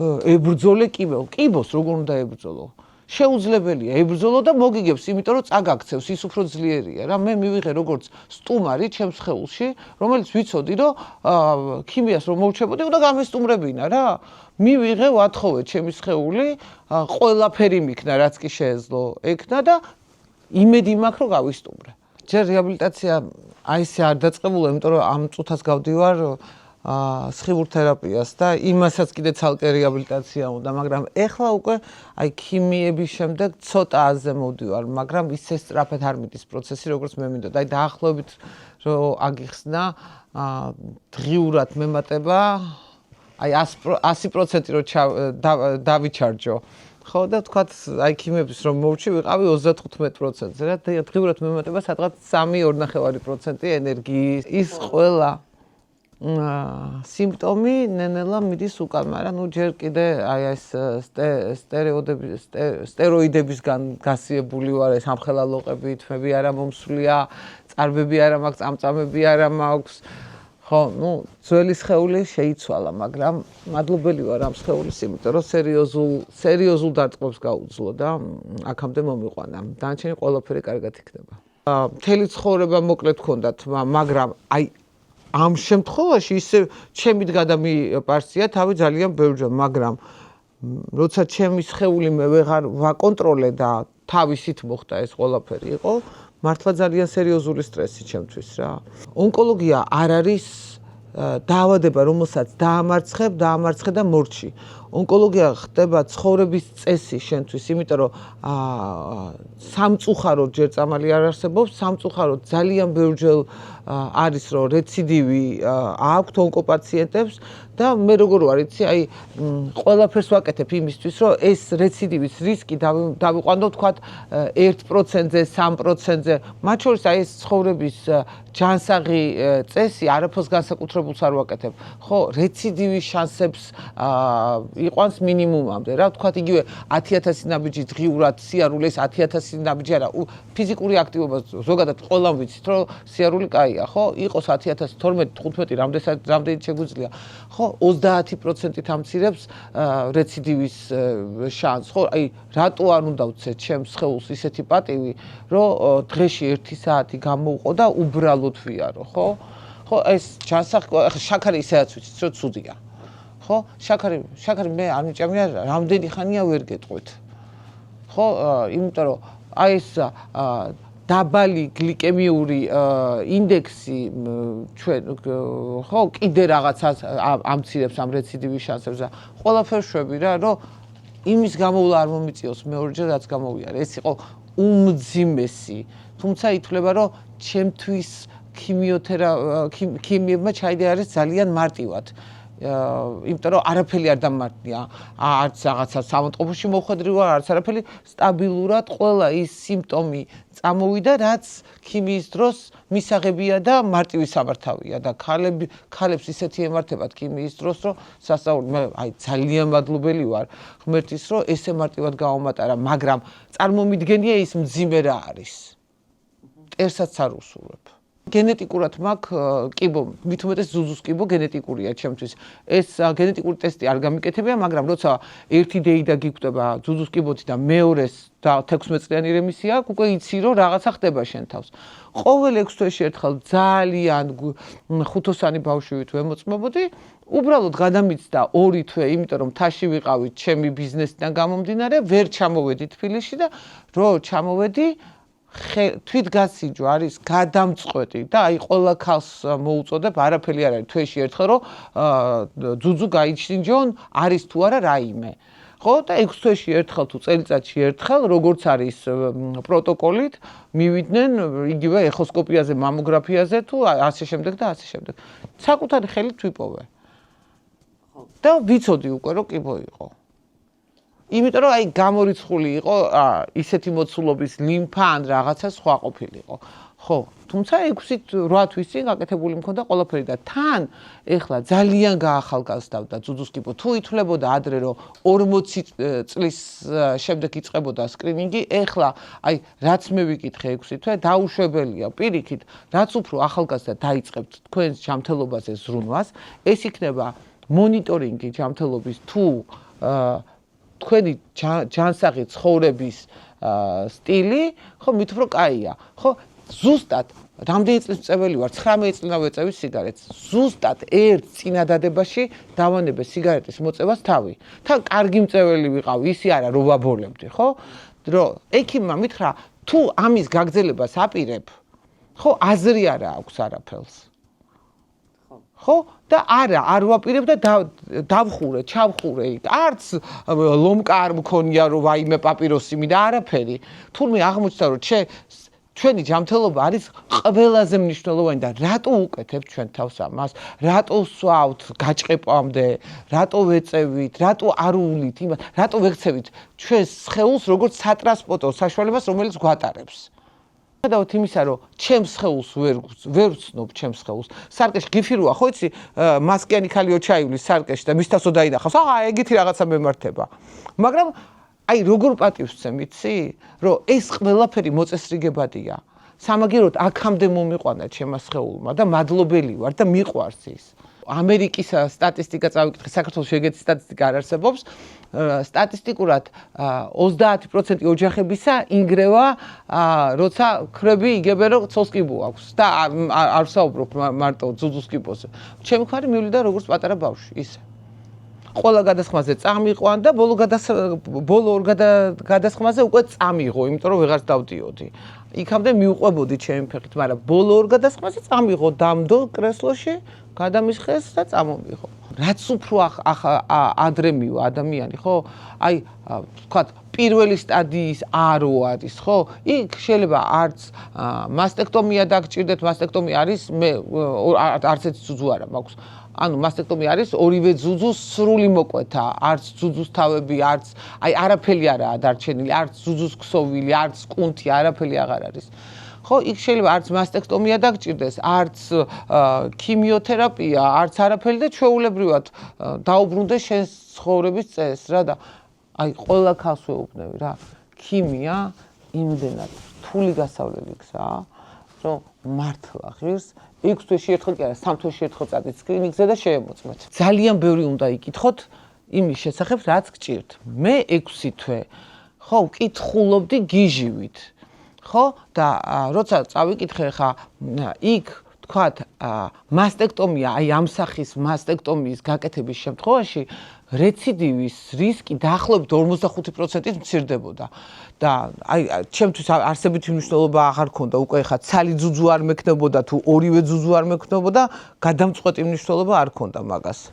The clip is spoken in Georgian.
ებრძოლე კიბოს როგორ უნდა ებრძოლო შეუძლებელია ებრძოლო და მოგიგებს იმიტომ რომ წაგაქცევს ის უფრო ძლიერია რა მე მივიღე როგორც სტუმარი ჩემს სხეულში რომელიც ვიცოდი რომ ქიმიას რომ მოვჩებოდი უნდა გამესტუმრებინა რა მივიღე ვათხოვე ჩემი სხეული ყველაფერი მიქნა რაც კი შეეძლო ექნა და იმედი მაქვს რომ გავისტუმრე ჯერ რეაბილიტაცია აი ესე არ დაწყებულა იმიტომ რომ ამ წუთას გავდივარ სხივურ თერაპიას და იმასაც კიდე ცალკე რეაბილიტაცია უნდა, მაგრამ ეხლა უკვე აი ქიმიების შემდეგ ცოტა აზე მოვდივარ, მაგრამ ისე სწრაფად არ მიდის პროცესი, როგორც მე მინდოდა. აი დაახლოებით რომ აგიხსნა დღიურად მემატება აი 100% რომ დავიჩარჯო. ხო და თქვათ აი ქიმიების რომ მოვჩი ვიყავი 35%-ზე რა დღიურად მემატება სადღაც 3-2.5% ენერგიის ის ყველა სიმპტომი ნენელა მიდის უკან, მაგრამ ნუ ჯერ კიდე აი ეს სტეროიდებისგან გასიებული ვარ, ეს ამხელა ლოყები, თმები არა მომსვლია, წარბები არა მაქვს, წამწამები არა მაქვს. ხო, ნუ ძველი სხეული შეიცვალა, მაგრამ მადლობელი ვარ ამ სხეულის იმიტომ, რომ სერიოზულ დარტყმებს გაუძლო და აქამდე მომიყვანა. დანარჩენი ყველაფერი კარგად იქნება. მთელი ცხოვრება მოკლედ ვქონდათ, მაგრამ აი ამ შემთხვევაში ისე ჩემით გადამიპარსია თავი ძალიან ბევრჯერ, მაგრამ როცა ჩემი სხეული მე ვეღარ ვაკონტროლე და თავისით მოხდა ეს ყველაფერი იყო, მართლა ძალიან სერიოზული სტრესი ჩემთვის რა. ონკოლოგია არ არის დაავადება, რომელსაც დაამარცხე და მორჩი. ონკოლოგია ხდება ცხოვრების წესი შენთვის, იმიტომ რომ სამწუხაროდ ჯერ წამალი არ არსებობს, სამწუხაროდ ძალიან ბევრჯერ არის რომ რეციდივი აქვთ ონკოპაციენტებს და მე როგორ ვარ იცი, აი ყველაფერს ვაკეთებ იმისთვის, რომ ეს რეციდივის რისკი დავიყვანო თქვათ 1%-ზე, 3%-ზე, მათ შორის აი ეს ცხოვრების ჯანსაღი წესი არაფერს განსაკუთრებულს არ ვაკეთებ. ხო, რეციდივის შანსებს იყვანს მინიმუმამდე რა, თქვათ იგივე 10,000 ნაბიჯი დღიურად სიარული ეს 10,000 ნაბიჯი არა, ფიზიკური აქტივობა ზოგადად ყველამ ვიცით, რომ სიარული კაია, ხო? იყოს 10,000, 12, 15, რამდენი შეგვიძლია. ხო, 30%-ით ამცირებს რეციდივის შანსს, ხო? აი, რატო არ უნდა ვცეთ ჩემს სხეულს ისეთი პატივი, რომ დღეში 1 საათი გამოვყო და უბრალოდ ვიარო, ხო? ხო, ეს შაქარი ისედაც ვიცით, რომ ცუდია. ხო, შაქარი მე არ მიჭამია, რამდენი ხანია ვერ გეტყვით. ხო, იმიტომ რომ აი ეს დაბალი გლიკემიური ინდექსი ჩვენ ხო კიდე რაღაცას ამცირებს ამ რეციდივის შანსებს და ყველაფერს შვები რა, რომ იმის გამოვლა არ მომიწიოს მეორეჯერ რაც გამოვიარე. ეს იყო უმძიმესი, თუმცა ითვლება რომ ჩემთვის ქიმიებმა ჩაიდე არის ძალიან მარტივად. იმიტომ რომ არაფერი არ დამარტია, არც რაღაცა სამონტყოფოში მოხვედრი ვარ, არც არაფერი სტაბილურად ყველა ის სიმპტომი წამოვიდა, რაც ქიმიის დროს მისაღებია და მარტივი სამართავია და ქალებს ისეთი ემართებათ ქიმიის დროს, რომ სასწაული მე აი ძალიან მადლობელი ვარ ღმერთის, რომ ესე მარტივად გავამატარა, მაგრამ წარმომიდგენია ის მძიმე რა არის. ერთსაც არ უსურვებ. გენეტიკურად მაქვს კიბო, მით უმეტეს ზუზუს კიბო გენეტიკურია ჩემთვის. ეს გენეტიკური ტესტი არ გამიკეთებია, მაგრამ როცა ერთი დეიდა გიგვდება ზუზუს კიბოთი და მეორეს და 16 წლიანი რემისია აქვს, უკვე იცი რომ რაღაცა ხდება შენ თავს. ყოველ 6 თვეში ერთხელ ძალიან ხუთოსანი ბავშვივით ვემოწმებოდი, უბრალოდ გადამიცდა 2 თვე, იმიტომ რომ მთაში ვიყავით ჩემი ბიზნესიდან გამომდინარე, ვერ ჩამოვედი თბილისში და რო ჩამოვედი თვითგასიჯვა არის გადამწყვეტი და აი ყველა ქალს მოუწოდებ არაფერი არ არის თვეში ერთხელ რომ ძუძუ გაიჩინჯონ არის თუ არა რაიმე ხო და 6 თვეში ერთხელ თუ წელიწადში ერთხელ როგორც არის პროტოკოლით მივიდნენ იგივე ეხოსკოპიაზე მამოგრაფიაზე თუ ასე შემდეგ და ასე შემდეგ საკუთარი ხელით ვიპოვე და ვიცოდი უკვე რომ კიბო იყო იმიტომ რომ აი გამორიცხული იყო ისეთი მოცულობის ლიმფა ან რაღაცა სხვა ყოფილიყო. ხო, თუმცა 6-8 თვის წინ გაკეთებული მქონდა ყველაფერი და თან ეხლა ძალიან გაახალგაზრდა ძუძუს კიბო. თუ ითვლებოდა ადრე რომ 40 წლის შემდეგ იწყებოდა სკრინინგი, ეხლა აი რაც მე ვიკითხე 6 თვე დაუშვებელია. პირიქით, რაც უფრო ახალგაზრდა დაიწყებთ თქვენს ჯანმრთელობაზე ზრუნვას, ეს იქნება მონიტორინგი ჯანმრთელობის თუ თქვენი ჯანსაღი ცხოვრების სტილი, ხო, მით უფრო კაია. ხო, ზუსტად რამდენი წლის წეველი ვარ, 19 წლიდან ვეწევი სიგარეტს. ზუსტად ერთ წინადადებაში დავანებე სიგარეტის მოწევას თავი. თან კარგი მწეველი ვიყავ, ისი არა რომ ვაბოლებდი, ხო? რომ ექიმმა მითხრა, თუ ამის გაგრძელებას აპირებ, ხო, აზრი არა აქვს არაფერს. ხო? და არ ვაპირებ და დავხურე, ჩავხურე იქ. არც ლომკა არ მქონია რომ ვაიმე პაპიროსი მინდა არაფერი. თურმე აღმოჩნდა რომ ჩვენი ჯანმრთელობა არის ყველაზე მნიშვნელოვანი და რატო უკეთებთ ჩვენ თავს ამას? რატო ვსვავთ გაჭყეპამდე? რატო ვეწევით? რატო არ უვლით იმას? რატო ვექცევით ჩვენს სხეულს როგორც სატრანსპორტო საშუალებას, რომელიც გვატარებს? გადავთ იმისა, რომ ჩემს სხეულს ვერ ვცნობ ჩემს სხეულს. სარკეში გიფირუა, ხო იცი, მასკიანი ქალი ოჩაივლის სარკეში და მისთასო დაინახავს. ეგეთი რაღაცა მემართება. მაგრამ აი როგორ პატივს ვცემ, იცი? რომ ეს ყველაფერი მოწესრიგებადია. სამაგიეროდ აქამდე მომიყვანა ჩემმა სხეულმა და მადლობელი ვარ და მიყვარს ის. ამერიკის სტატისტიკა წავიკითხე, საქართველოს ეგეთი სტატისტიკა არ არსებობს. სტატისტიკურად 30% ოჯახებისა ინგრევა, როცა ქრები იგებენ, რომ ცოლს კიბო აქვს და არ ვსაუბრობ მარტო ძუძუს კიბოზე. ჩემი ქმარი მივიდა როგორც პატარა ბავშვი, ისე. ყველა გადასხმაზე წამიყვან და ბოლო ორ გადასხმაზე უკვე წამიღო, იმიტომ რომ ვეღარ დავდიოდი. იქამდე მიუყვებოდი ჩემი ფეხით, მაგრამ ბოლო ორ გადასხმაზე წამიღო, დამდო კრესლოში, გადამისხეს და წამომიღო. რაც უფრო ადრე მივა ადამიანი, ხო? აი, ვთქვათ, პირველი სტადიის არო არის, ხო? იქ შეიძლება არც მასტექტომია დაგჭირდეთ, მასტექტომია არის არც ერთი ძუძუ არა მაქვს. ანუ მასტექტომია არის ორივე ძუძუს სრული მოკვეთა, არც ძუძუს თავები, არც აი არაფერი არაა დარჩენილი, არც ძუძუს ქსოვილი, არც კუნთი, არაფერი აღარ არის. ხო, იქ შეიძლება არც მასტექტომია დაგჭირდეს, არც ქიმიოთერაპია, არც არაფერი და ჩვეულებრივად დაუბრუნდე შენს ცხოვრების წესს რა და აი ყველა ქალს ვეუბნები რა, ქიმია იმდენად რთული გასავლელი გზაა, რომ მართლა ღირს 6 თვეში ერთხელ კი არა, 3 თვეში ერთხელ წადით სკრინინგზე და შეემოწმეთ. ძალიან ბევრი უნდა იკითხოთ იმის შესახებ, რაც გჭირთ. მე 6 თვე ხო ვკითხულობდი გიჟივით. ხო და როცა წავიკითხე ხა იქ თქვათ მასტექტომია, აი ამ სახის მასტექტომიის გაკეთების შემთხვევაში რეციდივის რისკი დაახლოებით 55%-ით მცირდებოდა. და აი ჩემთვის არსებითი მნიშვნელობა აღარ ქონდა, უკვე ხა ცალი ძუძუ არ მექნებოდა თუ ორივე ძუძუ არ მექნებოდა, გადამწყვეტი მნიშვნელობა არ ქონდა მაგას.